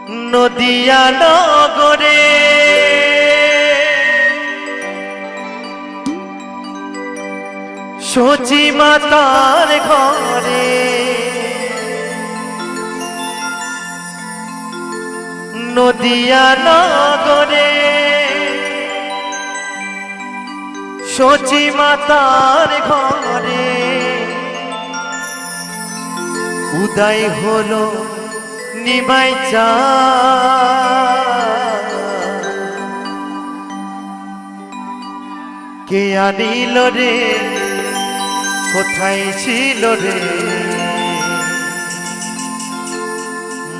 নদিয়া নগরে সচি মাতার ঘরে নদিয়া নগরে সচি মাতার ঘরে উদয় হলো নিমাই চাঁদ কে আনিল রে কোথায় ছিল রে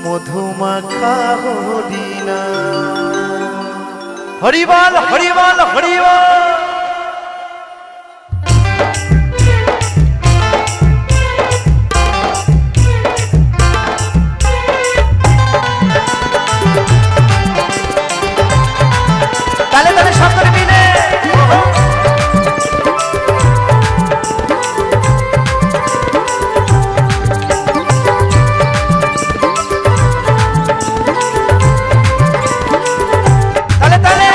মধুমাখা হরিনা হরিবল হরিবল হরিবল তালে তালে সব করে মিলে তালে তালে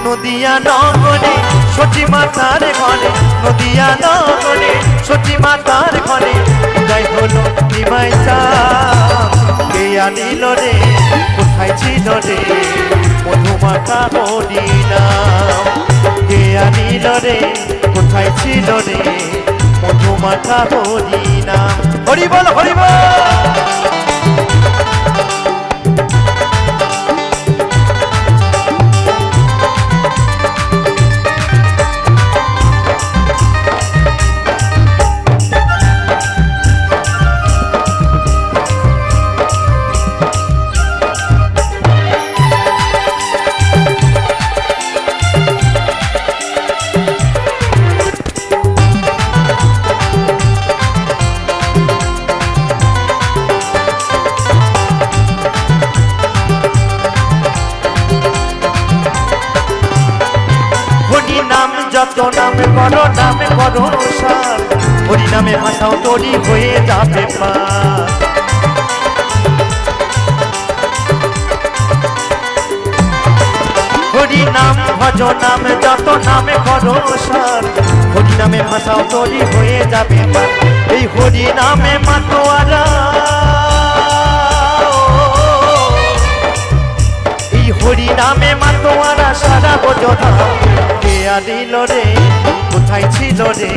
নদিয়া নগরে সচি মাতার ঘরে নদিয়া নগরে সচি মাতার ঘরে উদয় হলো নিমাই চাঁদ কে আনিল রে কোথায় ছিল রে মধুমাখা হরিনা কে আনিল রে কোথায় ছিল রে মধুমাখা হরিনা হরিবল হরিবল যত নামে করো সার হরি নামে ভাষাও তৈরি হয়ে যাবে পার হরি নাম ভজ নামে যত নামে করো সার হরি নামে ভাষাও তৈরি হয়ে যাবে পার এই হরি নামে মাতোয়ারা এই হরি নামে মাতোয়ারা সারা বোঝা কে আনিল রে কোথায় ছিল রে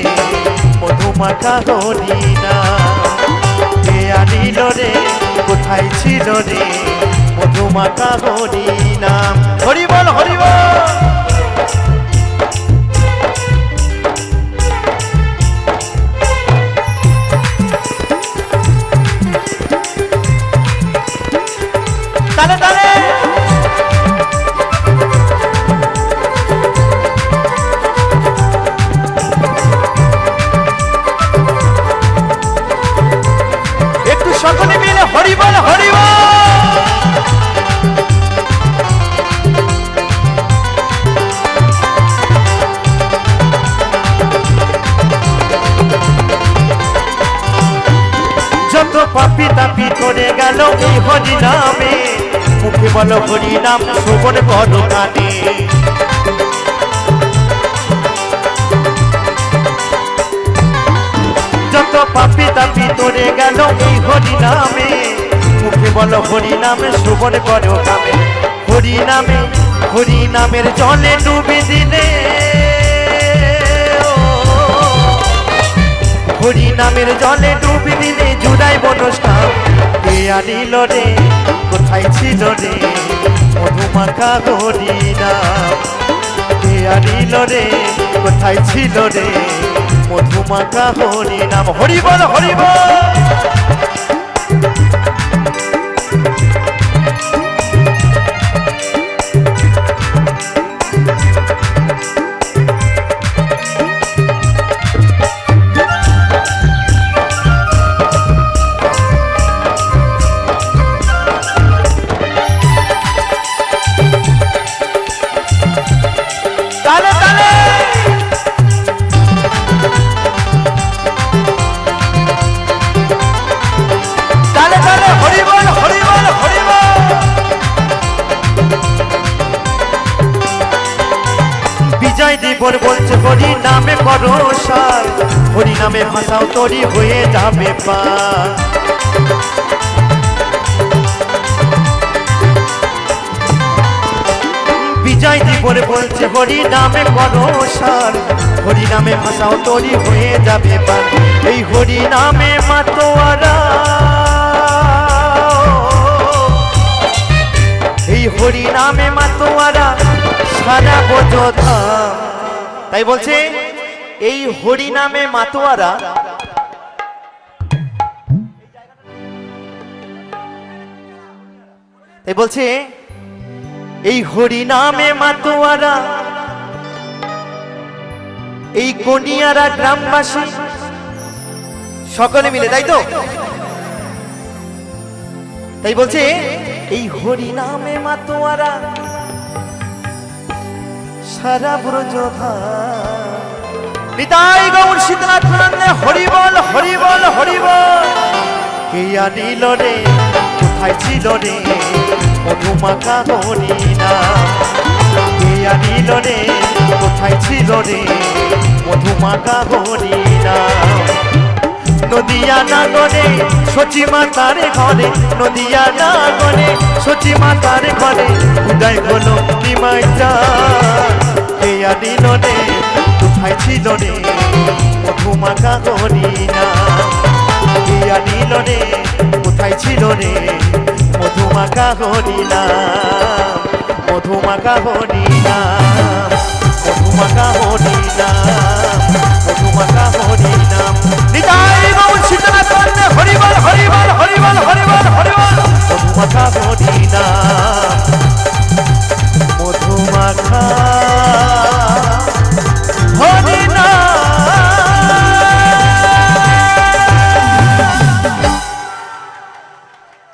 মধুমাখা হরিনা কে আনিল রে কোথায় ছিল রে মধুমাখা হরিনা হরিবল হরিবল তালে তালে সকলে মিলে হরিবল হরিবল যত পাপি তাপি করে গেল এই হরি নামে মুখে বলো হরি নাম শোভন করো কানে যত পাপি তাপি তোরে গেল এই হরি নামে মুখে বলো হরি নামে শোভন করো কামে হরি নামের জলে ডুবি দিলে হরি নামের জলে ডুবি দিলে জুড়াই বনস্থান কে আনিল রে কোথায় ছিল রে মধুমাখা হরিনা কে আনিল রে কোথায় ছিল রে মধুমাখা হরিনাম হরিবল হরিবল জীবন বলছে হরি নামে করো সার, হরি নামে ভাষাও তরি হয়ে যাবে পার। বিজয় জীবন বলছে হরি নামে করো সার, হরি নামে ভাষাও তরি হয়ে যাবে পার। এই হরি নামে মাতোয়ারা, এই হরি নামে মাতোয়ারা সারা বোঝা। তাই বলছে এই হরি নামে মাতোয়ারা, তাই বলছে এই হরি নামে মাতোয়ারা, এই কনিয়ারা গ্রামবাসী সকলে মিলে, তাই তো? তাই বলছে এই হরি নামে মাতোয়ারা সারা ব্রজধা। নিতাই গৌর শীতনাথ নন্দে হরি বল হরি বল হরি বল। কে আনিল রে কোথায় ছিল রে মধুমাখা হরি নাম, কে আনিল রে কোথায় ছিল রে মধুমাখা হরি নাম। নদিয়া নাগরে সচি মাতার ঘরে, নদিয়া নাগরে সচি মাতার ঘরে উদয় হলো নিমাই চাঁদ। কে আনিল রে কোথায় ছিল রে মধুমাখা হরি নাম, কে আনিল রে কোথায় ছিল রে মধুমাখা হরি নাম, মধুমাখা হরি নাম, মধুমাখা হরি নাম, মধুমাখা হরি নাম। নিতাই গৌর শীতনাথ নন্দে হরি বল হরি বল হরি বল হরি বল হরি বল। মধুমাখা হরি নাম।